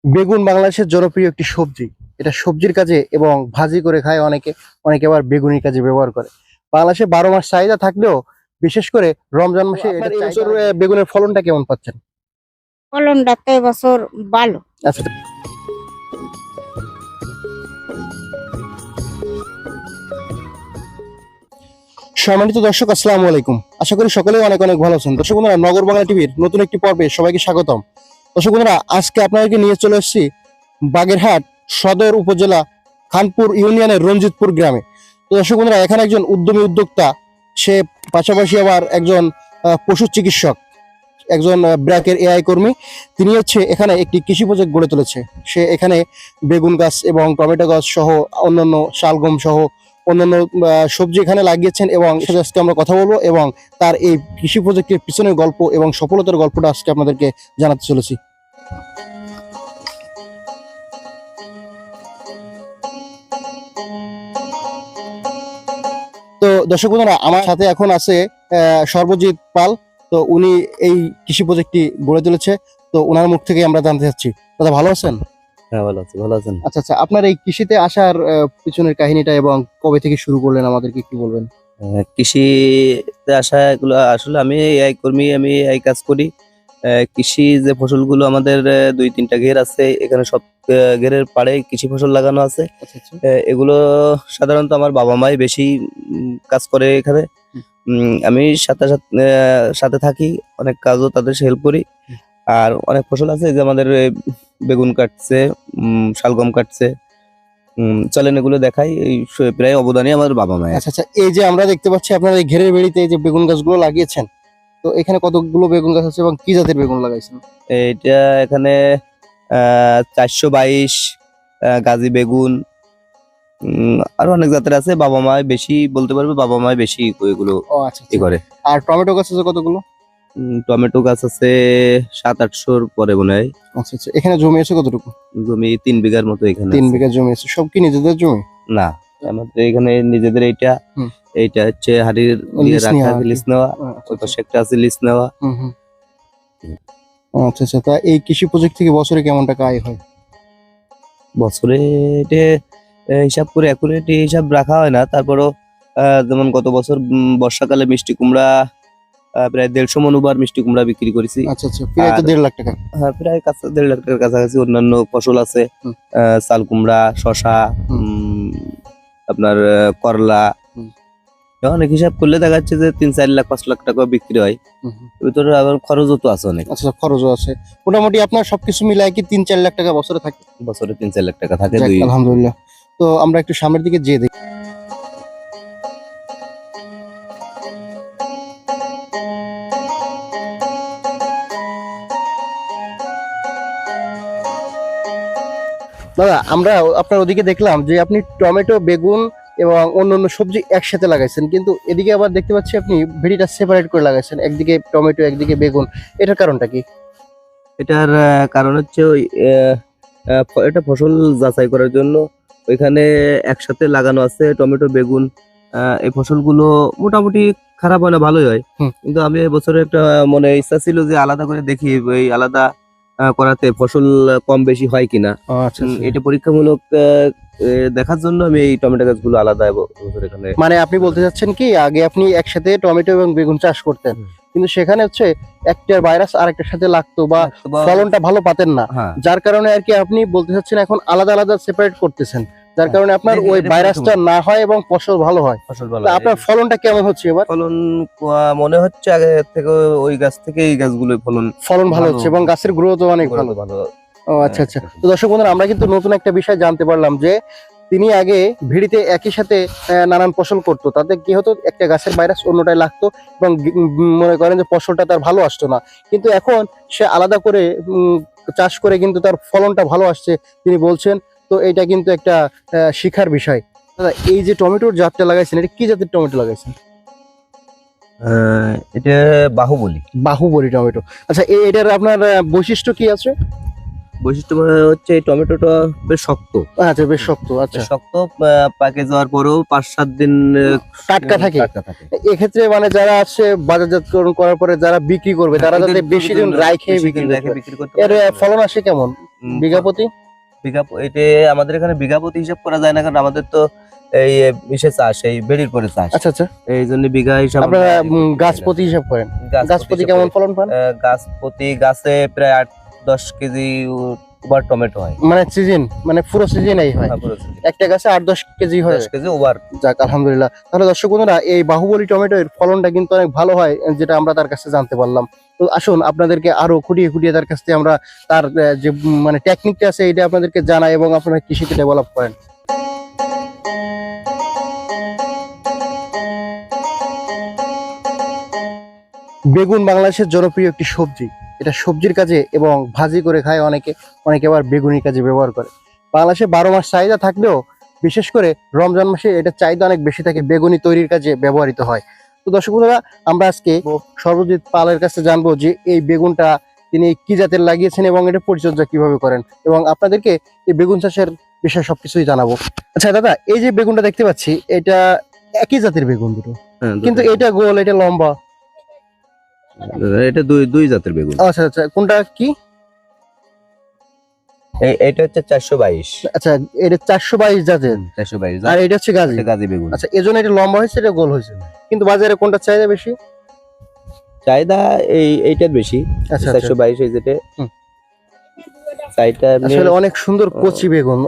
বেগুন বাংলাদেশের জনপ্রিয় একটি সবজি। এটা সবজির কাজে এবং ভাজি করে খায় অনেকে, অনেকে আবার বেগুনির কাজে ব্যবহার করে। বাংলাদেশে ১২ মাস চাহিদা থাকলেও বিশেষ করে রমজান মাসে আপনার এই এই বছর বছর বেগুনের ফলনটা কেমন পাচ্ছেন? ফলনটা তো এবছর ভালো। আচ্ছা, সম্মানিত দর্শক আসসালামু আলাইকুম। আশা করি সকলেই অনেক অনেক ভালো আছেন। দর্শক বন্ধুরা, নগর বাংলা টিভির নতুন একটি পর্বে সবাইকে স্বাগতম। দর্শক বন্ধুরা, আজকে আপনাদেরকে নিয়ে চলে এসেছি বাগেরহাট সদর উপজেলা খানপুর ইউনিয়নের রঞ্জিতপুর গ্রামে। তো দর্শক বন্ধুরা, এখানে একজন উদ্যমী উদ্যোক্তা, সে পাশাপাশি আবার একজন পশু চিকিৎসক, একজন ব্র্যাকের এআই কর্মী। তিনি হচ্ছে এখানে একটি কৃষি প্রজেক্ট গড়ে তুলেছে। সে এখানে বেগুন গাছ এবং টমেটো গাছ সহ অন্যান্য শালগম সহ অন্যান্য সবজি এখানে লাগিয়েছেন এবং সেটা আজকে আমরা কথা বলবো এবং তার এই কৃষি প্রজেক্টের পিছনের গল্প এবং সফলতার গল্পটা আজকে আপনাদেরকে জানাতে চলেছি। তো দর্শক বন্ধুরা, আমার সাথে এখন আছে সর্বজিৎ পাল। তো উনি এই কৃষি প্রজেক্টটি গড়ে তুলেছে। তো ওনার মুখ থেকে আমরা জানতে চাচ্ছি, দাদা ভালো আছেন? হ্যাঁ, ভালো আছি। ভালো আছেন? আচ্ছা আচ্ছা, আপনার এই কৃষিতে আসার পিছনের কাহিনীটা এবং কবে থেকে শুরু করলেন আমাদেরকে একটু বলবেন? কৃষিতে আসা এগুলো আসলে আমি এই কর্মী, আমি এই কাজ করি। কৃষি যে ফসলগুলো আমাদের ২-৩টা ঘের আছে, এখানে সব ঘেরের পাড়ে কৃষি ফসল লাগানো আছে। আচ্ছা আচ্ছা। এগুলো সাধারণত আমার বাবা মাই বেশি কাজ করে এখানে। আমি সাথে সাথে সাথে থাকি, অনেক কাজও তাদের হেল্প করি। আর অনেক ফসল আছে যে আমাদের বেগুন কাটছে, শালগম কাটছে, চলেন এগুলো দেখাই। এই প্রায় অবদানই আমার বাবা মায়ের। আচ্ছা আচ্ছা, এই যে আমরা দেখতে পাচ্ছি আপনার এই ঘেরের বেড়িতে এই যে বেগুন গাছগুলো লাগিয়েছেন, তো এখানে কতগুলো বেগুন গাছ আছে এবং কি জাতের বেগুন লাগাইছেন? এইটা এখানে ৪২২ গাজী বেগুন, আরো অনেক জাতের আছে। বাবা মা বেশি বলতে পারবে, বাবা মা বেশি এগুলো ও আচ্ছা ই আচ্ছা। করে। আর টমেটো গাছ আছে কতগুলো? টমেটো গাছ আছে ৭-৮০০-র পরে মনে হয়। আচ্ছা আচ্ছা, এখানে জমি আছে কতটুকু? জমি ৩ বিঘার মতো এখানে ৩ আছে। বিঘা জমি আছে, সব কি নিজেদের জমি? না, আমাদের এখানে নিজেদের হুম। এইটা হচ্ছে হাড়ির দিয়ে লিজ রাখা নেওয়া আছে, আর কি। লিজ নেওয়া। আচ্ছা ওই আচ্ছা। পাশে একটা আছে লিজ নেওয়া। হুম হুম। আচ্ছা আচ্ছা, তা এই কৃষি প্রজেক্ট থেকে বছরে কেমন টাকা আয় হয়? বছরে এটা হিসাব করে অ্যাকুরেট হিসাব রাখা হয় না। তারপরও যেমন গত বছর বর্ষাকালে মিষ্টি কুমড়া প্রায় ১৫০ মণ মিষ্টি কুমড়া বিক্রি করেছি। আচ্ছা আচ্ছা, প্রায় তো আর ১.৫ লাখ টাকা। হ্যাঁ, প্রায় ১.৫ লাখ টাকার কাছাকাছি। অন্যান্য ফসল আছে, হুম। চাল কুমড়া, শশা, আপনার করলা। হুম। অনেক হিসাব করলে দেখা যাচ্ছে যে ৩-৪ লাখ ৫ লাখ টাকা বিক্রি হয়। হুম হুম। ভিতরে আবার খরচও তো আছে অনেক। আচ্ছা, খরচও আছে। মোটামুটি আপনার সবকিছু মিলায় কি ৩-৪ লাখ টাকা বছরে থাকে? বছরে ৩-৪ লাখ টাকা থাকে। যাক, আলহামদুলিল্লাহ। তো আমরা একটু সামনের দিকে যেয়ে দেখি। দাদা, আমরা আপনার ওদিকে দেখলাম যে আপনি টমেটো, বেগুন এবং অন্যান্য সবজি একসাথে লাগাইছেন, কিন্তু এদিকে আবার দেখতে পাচ্ছি আপনি ভেড়িটা সেপারেট করে লাগাইছেন, একদিকে টমেটো একদিকে বেগুন। এটার কারণটা কি? এটার কারণ হচ্ছে ওই এটা ফসল যাচাই করার জন্য ওইখানে একসাথে লাগানো আছে টমেটো, বেগুন। এই ফসলগুলো মোটামুটি খারাপ হয় না, ভালোই হয়। হুম। কিন্তু আমি এবছরে একটা মনে ইচ্ছা ছিল যে আলাদা করে দেখি এই আলাদা করাতে ফসল কম বেশি হয় কিনা। ও আচ্ছা আচ্ছা। এটা পরীক্ষামূলক দেখার জন্য আমি এই টমেটো গাছগুলো আলাদা এবছর এখানে। মানে আপনি বলতে চাচ্ছেন কি, আগে আপনি একসাথে টমেটো এবং বেগুন চাষ করতেন, হুম। কিন্তু সেখানে হচ্ছে একটার ভাইরাস আরেকটার সাথে লাগতো বা ফলনটা ভালো পাতেন না, হ্যাঁ, যার কারণে আর কি আপনি বলতে চাচ্ছেন এখন আলাদা আলাদা সেপারেট করতেছেন, যার হ্যাঁ। কারণে আপনার ওই এটা ভাইরাসটা না হয় এবং ফসল ভালো হয়। ফসল ভালো তা হয়। আপনার ফলনটা কেমন হচ্ছে এবার? ফলন মনে হচ্ছে আগে থেকে ওই গাছ থেকে এই গাছগুলো ফলন ফলন ভালো ভালো হচ্ছে এবং গাছের গ্রোথও অনেক ভালো। ভালো। ও আচ্ছা আচ্ছা। তো দর্শক বন্ধুরা, আমরা কিন্তু নতুন একটা বিষয় জানতে পারলাম যে তিনি আগে ভিড়িতে একই সাথে নানান ফসল করতো, তাতে কি হতো, একটা গাছের ভাইরাস অন্যটায় লাগতো এবং মনে করেন যে ফসলটা তার ভালো আসতো না, কিন্তু এখন সে আলাদা করে চাষ করে কিন্তু তার ফলনটা ভালো আসছে তিনি বলছেন। তো এটা কিন্তু একটা শিখার বিষয়। দাদা, এই যে টমেটোর জাতটা লাগাইছেন, এটা কি জাতের টমেটো লাগাইছেন? এটা বাহুবলী। বাহুবলী টমেটো। আচ্ছা, এটার আপনার বৈশিষ্ট্য কি আছে? বৈশিষ্ট্য হচ্ছে এই টমেটোটা বেশ শক্ত। আচ্ছা, বেশ শক্ত। আচ্ছা, বেশ শক্ত, পাকে যাওয়ার পরেও ৫-৭ দিন টাটকা থাকে। টাটকা থাকে। এক্ষেত্রে মানে যারা আছে বাজারজাতকরণ করার পরে যারা বিক্রি করবে, তারা যাতে বেশি দিন রাইখে বেশি বিক্রি দিন করতে রেখে পারে। বিক্রি করতে এর পারে। ফলন আসে কেমন? বিঘা প্রতি? এটা আমাদের এখানে বিঘা প্রতি হিসাব করা যায় না, কারণ আমাদের তো এই ইসে চাষ, এই বেড়ির পরে চাষ। আচ্ছা আচ্ছা, এই জন্য বিঘা হিসাব আপনারা গাছ প্রতি হিসাব করেন? গাছ প্রতি কেমন ফলন পান? গাছ প্রতি গাছে প্রায় 8-10 কেজি ওভার টমেটো হয়। মানে সিজন, মানে পুরো সিজনেই হয়? একটা গাছে 8-10 কেজি হয়? 10 কেজি ওভার। যাক আলহামদুলিল্লাহ। তাহলে দর্শক বন্ধুরা, এই বাহুবলী টমেটোর ফলনটা কিন্তু অনেক ভালো হয়, যেটা আমরা তার কাছে জানতে পারলাম। তো আসুন আপনাদেরকে আরো খুঁটিয়ে খুঁটিয়ে তার কাছ থেকে আমরা তার যে মানে টেকনিকটা আছে এটা আপনাদেরকে জানাই এবং আপনারা কৃষিতে ডেভেলপ করেন। বেগুন বাংলাদেশের জনপ্রিয় একটি সবজি। এটা সবজির কাজে এবং ভাজি করে খায় অনেকে, অনেকে আবার বেগুনির কাজে ব্যবহার করে। বাংলাদেশে 12 মাস চাহিদা থাকলেও বিশেষ করে রমজান মাসে এটা চাহিদা অনেক বেশি থাকে, বেগুনি তৈরির কাজে ব্যবহৃত হয়। তো দর্শক বন্ধুরা, আমরা আজকে সর্বজিৎ পালের কাছে জানবো যে এই বেগুনটা তিনি কি জাতের লাগিয়েছেন এবং এটা পরিচর্যা কিভাবে করেন, এবং আপনাদেরকে এই বেগুন চাষের বিষয়ে সবকিছুই জানাবো। আচ্ছা দাদা, এই যে বেগুনটা দেখতে পাচ্ছি, এটা একই জাতের বেগুন দুটো, কিন্তু এটা গোল, এটা লম্বা। এটা দুই জাতের বেগুন। আচ্ছা আচ্ছা, কোনটা কি? এটা হচ্ছে 422। আচ্ছা, এটা 422 জাতের, 422, আর এটা হচ্ছে গাজী গাজী বেগুন। আচ্ছা, এজন্য এটা লম্বা হয়েছে, এটা গোল হয়েছে। কিন্তু বাজারে কোনটা চাহিদা বেশি? চাহিদা এইটার বেশি। আচ্ছা 422 এই যেটা। চাহিদা আসলে অনেক সুন্দর কচি বেগুন।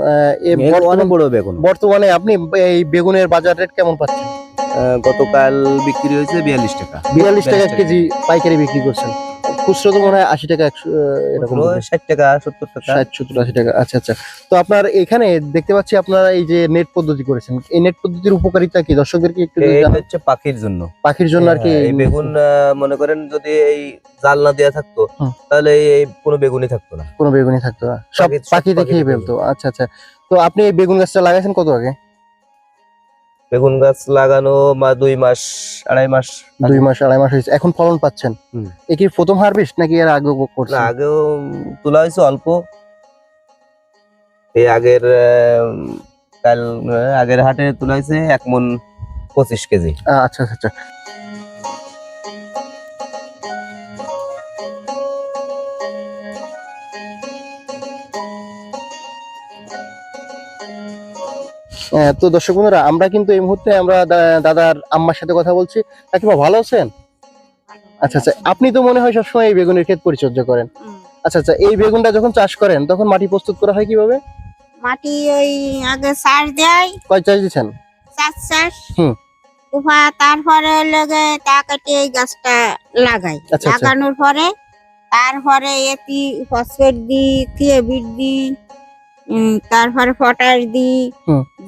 অনেক বড় বেগুন। বর্তমানে আপনি এই বেগুনের বাজার রেট কেমন পাচ্ছেন? গতকাল বিক্রি হয়েছে 42 টাকা। 42 টাকা কেজি পাইকারি বিক্রি করছেন। খুচরো তো মনে হয় 80 টাকা, 100 এরকম, 60 টাকা, 70 টাকা। 60, 70, 80 টাকা। আচ্ছা আচ্ছা। তো আপনার এখানে দেখতে পাচ্ছি আপনারা এই যে নেট পদ্ধতি করেছেন, এই নেট পদ্ধতির উপকারিতা কি দর্শকদেরকে একটু এটা হচ্ছে পাখির জন্য। পাখির জন্য আর কি? এই বেগুন মনে করেন যদি এই জাল না দেয়া থাকতো তাহলে এই কোনো বেগুনই থাকতো না। কোনো বেগুনই থাকতো না, সব পাখি দেখেই ফেলতো। আচ্ছা আচ্ছা। তো আপনি এই বেগুন গাছটা লাগাইছেন কত আগে? বেগুন গাছ লাগানো 2 মাস 2.5 মাস। 2 মাস 2.5 মাস হয়েছে, এখন ফলন পাচ্ছেন? এ কি প্রথম হারভেস্ট নাকি এর আগেও করছেন? না, আগেও তোলা হয়েছে অল্প। এই আগের হাটে তোলা হয়েছে 1 মণ 25 কেজি। আচ্ছা আচ্ছা। তো দর্শক বন্ধুরা, আমরা কিন্তু এই মুহূর্তে আমরা দাদার আম্মার সাথে কথা বলছি। কাকিমা ভালো আছেন? আচ্ছা আচ্ছা, আপনি তো মনে হয় সবসময় এই বেগুনের ক্ষেত পরিচর্যা করেন। আচ্ছা আচ্ছা, এই বেগুনটা যখন চাষ করেন তখন মাটি প্রস্তুত করা হয় কিভাবে? মাটি ওই আগে চাষ দেয়, কয় চাষ দিচ্ছেন? চাষ হুম। উভা, তারপরে লগে তা কেটে এই গাছটা লাগাই। আচ্ছা। লাগানোর পরে তারপরে এটি ফসফেট দিই, থিওবিট দিই, তারপরে পটাশ দিই,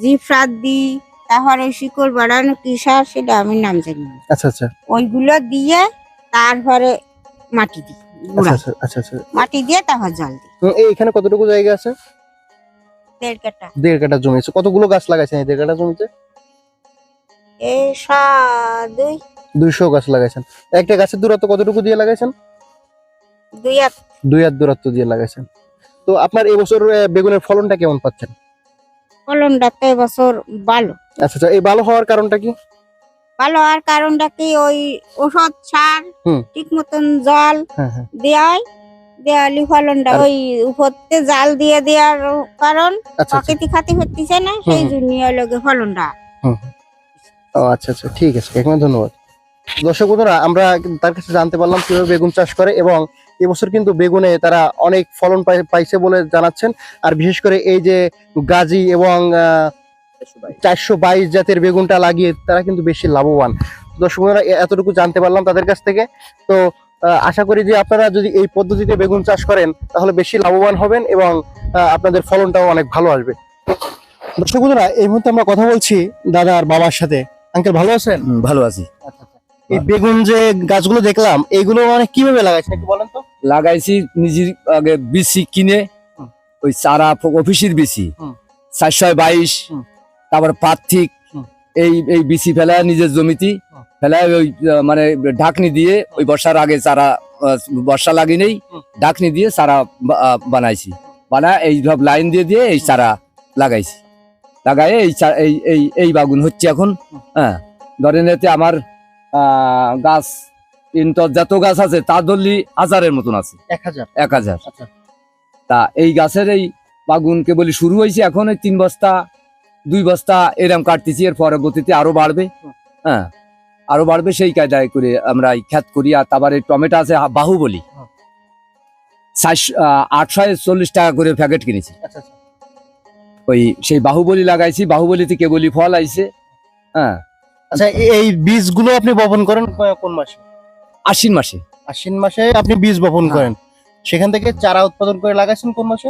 জিপসার দিই, তারপরে শিকড় বাড়ানো কি সার সেটা আমি নাম জানি না। আচ্ছা আচ্ছা। ওইগুলো দিয়ে তারপরে মাটি দিই, আচ্ছা আচ্ছা আচ্ছা। মাটি দিয়ে তারপর জল দিই। এখানে কতটুকু জায়গা আছে? 1.5 কাঠা। 1.5 কাঠা জমি আছে। কতগুলো গাছ লাগাইছেন এই 1.5 কাঠা জমিতে? এই 200 গাছ লাগাইছেন। একটা গাছের দূরত্ব কতটুকু দিয়ে লাগাইছেন? 2 হাত। 2 হাত দূরত্ব দিয়ে লাগাইছেন। তো আপনার এই বছর বেগুনের ফলনটা কেমন পাচ্ছেন? ফলনটা তো এবছর ভালো। আচ্ছা আচ্ছা, এই ভালো হওয়ার কারণটা কি? ভালো হওয়ার কারণটা কি, ওই ওষুধ সার ঠিক মতন জল দেওয়ালি ফলনটা ওই উপরতে জাল দিয়ে দেওয়ার কারণ প্রকৃতি খাতি হচ্ছে না, সেই জন্য লগে ফলনটা। ও আচ্ছা আচ্ছা, ঠিক আছে কাকিমা, ধন্যবাদ। দর্শক বন্ধুরা, আমরা তার কাছে জানতে পারলাম কিভাবে বেগুন চাষ করে, এবং এবছর কিন্তু বেগুনে তারা অনেক ফলন পাইছে বলে জানাচ্ছেন। আর বিশেষ করে এই যে গাজী এবং 422 জাতের বেগুনটা লাগিয়ে তারা কিন্তু বেশি লাভবান। দর্শক বন্ধুরা, এতটুকু জানতে পারলাম তাদের কাছ থেকে। তো আশা করি যে আপনারা যদি এই পদ্ধতিতে বেগুন চাষ করেন তাহলে বেশি লাভবান হবেন এবং আপনাদের ফলনটাও অনেক ভালো আসবে। দর্শক বন্ধুরা, এই মুহূর্তে আমরা কথা বলছি দাদার বাবার সাথে। আঙ্কেল ভালো আছেন? ভালো আছি। এই বেগুন যে গাছগুলো দেখলাম, এইগুলো মানে কিভাবে লাগাইছেন একটু বলেন তো? লাগাইছি নিজের আগে বিসি কিনে, ওই চারা অফিসের বিসি 422, তারপর পার্থিক, এই বিসি ফেলায় নিজের জমিতে ফেলায় ওই মানে ঢাকনি দিয়ে ওই বর্ষার আগে চারা, বর্ষা লাগি নেই, ঢাকনি দিয়ে চারা বানাইছি। বানায় এই সব লাইন দিয়ে দিয়ে এই চারা লাগাইছি। লাগাই এই বাগুন হচ্ছে এখন। হ্যাঁ, ধরেন এতে আমার গাছ যত গাছ আছে তা ধরলি 1000-এর মতন আছে। 1000। 1000। আচ্ছা। তা এই গাছের এই বাগুন কেবলই শুরু হয়েছে, এখন এই 3 বস্তা 2 বস্তা এরম কাটতেছি, এর পরবর্তীতে আরো বাড়বে। হ্যাঁ, আরো বাড়বে, সেই কায়দায় করে আমরা এই খ্যাত করি। আর তারপরে টমেটো আছে বাহুবলী, 840 টাকা করে প্যাকেট কিনেছি। আচ্ছা আচ্ছা ওই সেই বাহুবলী লাগাইছি, বাহুবলীতে কেবলই ফল আইছে। হ্যাঁ, আচ্ছা এই বীজগুলো আপনি বপন করেন কোন মাসে? আশ্বিন মাসে। আশ্বিন মাসে আপনি বীজ বপন করেন, সেখান থেকে চারা উৎপাদন করে লাগাইছেন কোন মাসে?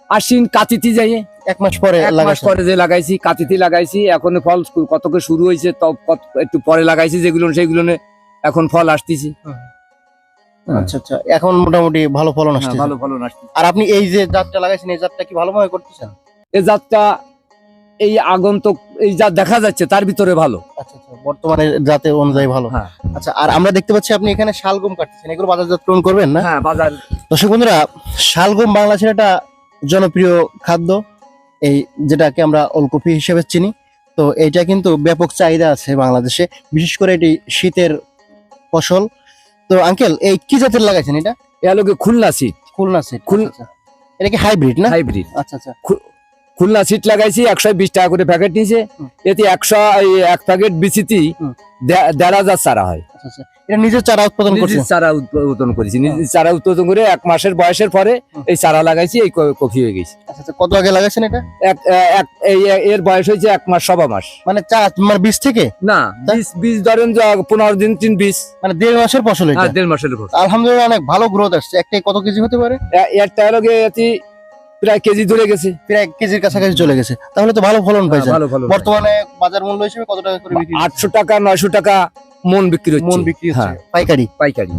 আশ্বিন কাতিতে যাইয়ে 1 মাস পরে 1 মাস লাগাইছেন। পরে যে লাগাইছি, কাতিতে লাগাইছি। এখন ফল কতকে শুরু হয়েছে, একটু পরে লাগাইছি যেগুলো, সেগুলো এখন ফল আসতেছি। আচ্ছা আচ্ছা, এখন মোটামুটি ভালো ফলন আসছে। ভালো ফলন আসছে। আর আপনি এই যে জাতটা লাগাইছেন, এই জাতটা কি ভালোভাবে করতেছেন? এই জাতটা এই আগন্তুক এই জাত দেখা যাচ্ছে তার ভিতরে ভালো। আচ্ছা আচ্ছা, বর্তমানে জাতে অনুযায়ী ভালো। হ্যাঁ আচ্ছা, আর আমরা দেখতে পাচ্ছি আপনি এখানে শালগম কাটতেছেন, এগুলো বাজারজাতকরণ করবেন না? হ্যাঁ, বাজার। দর্শক বন্ধুরা, শালগম বাংলাদেশের একটা জনপ্রিয় খাদ্য, এই যেটাকে আমরা ওলকপি হিসেবে চিনি। তো এইটা কিন্তু ব্যাপক চাহিদা আছে বাংলাদেশে, বিশেষ করে এটি শীতের ফসল। তো আঙ্কেল, এই কি জাতের লাগাইছেন এটা? এলোকে খুলনা সিট, খুলনা সিড। খুল- এটা কি হাইব্রিড না? হাইব্রিড। আচ্ছা আচ্ছা খুলনা সিট লাগাইছি, 120 টাকা করে প্যাকেট নিয়েছে। হুম। এতে 1 প্যাকেট বিচিতি হুম। 1,500 চারা হয়। আচ্ছা আচ্ছা, এটা নিজের চারা উৎপাদন করছেন? নিজের চারা উৎপাদন করেছি, নিজের চারা উৎপাদন করে 1 মাসের বয়সের পরে হুম। এই চারা লাগাইছি, এই কফি হয়ে গেছে। আচ্ছা আচ্ছা, কত আগে লাগাইছেন এটা? এর বয়স হয়েছে 1 মাস 1.25 মাস। মানে মানে বীজ থেকে? না, বীজ ধরেন 15 দিন 3 বীজ। মানে 1.5 মাসের ফসল এটা? 1.5 মাসের উপর। আলহামদুলিল্লাহ, অনেক ভালো গ্রোথ আসছে। একটাই কত কেজি হতে পারে? একটা এলোকে প্রায় কেজি ধরে গেছে। প্রায় 1 কেজির কাছাকাছি চলে গেছে, তাহলে তো ভালো ফলন পাইছেন। ভালো ফলন। বর্তমানে বাজার মূল্য হিসেবে কত টাকা করে বিক্রি? 800 টাকা 900 টাকা মন বিক্রি হচ্ছে। মন বিক্রি হচ্ছে হ্যাঁ, পাইকারি? পাইকারি।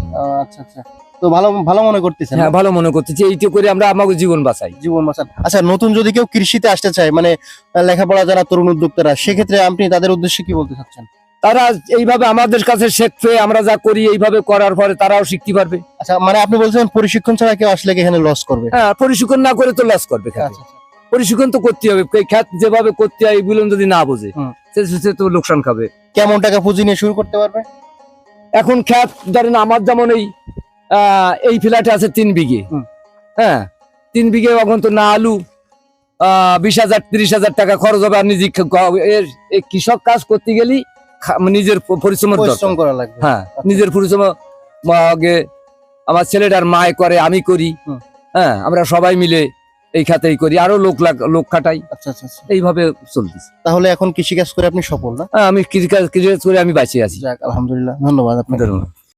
আচ্ছা আচ্ছা, তো ভালো ভালো মনে করতেছেন? হ্যাঁ, ভালো মনে করতেছি, এইটা করে আমরা আমাদের জীবন বাঁচাই। জীবন বাঁচান। আচ্ছা, নতুন যদি কেউ কৃষিতে আসতে চায়, মানে লেখাপড়া যারা তরুণ উদ্যোক্তারা, সেক্ষেত্রে আপনি তাদের উদ্দেশ্যে কি বলতে চাচ্ছেন? তারা এইভাবে আমাদের কাছে শিখবে, আমরা যা করি এইভাবে করার পরে তারাও শিখতে পারবে। আচ্ছা, মানে আপনি বলছেন প্রশিক্ষণ ছাড়া কেউ আসলে কি এখানে লস করবে? হ্যাঁ, পরিশিক্ষণ না করে তো লস করবে খেতে। আচ্ছা আচ্ছা, পরিশিক্ষণ তো করতে হবে, এই খেত যেভাবে করতে হয় এইগুলো যদি না বোঝে হুম। সে তো লোকসান খাবে। কেমন টাকা পুঁজি নিয়ে শুরু করতে পারবে? এখন খেত ধরেন আমার যেমন এই ফ্ল্যাটে আছে 3 বিঘে। হুম। হ্যাঁ, 3 বিঘে এখন তো না আলু 20,000 30,000 টাকা খরচ হবে। আর নিজে এই কৃষক কাজ করতে গেলেই নিজের পরিশ্রমের দরকার। পরিশ্রম করা লাগবে। হ্যাঁ, নিজের পরিশ্রম আগে আমার ছেলেটার মায় করে, আমি করি। হুম। হ্যাঁ, আমরা সবাই মিলে এই খাতেই করি, আরো লোক খাটাই, আচ্ছা আচ্ছা আচ্ছা, এইভাবে চলতেছে। তাহলে এখন কৃষিকাজ করে আপনি সফল না? হ্যাঁ, আমি কৃষি কাজ করে আমি বাঁচিয়ে আছি। যাক, আলহামদুলিল্লাহ, ধন্যবাদ আপনাকে। ধন্যবাদ।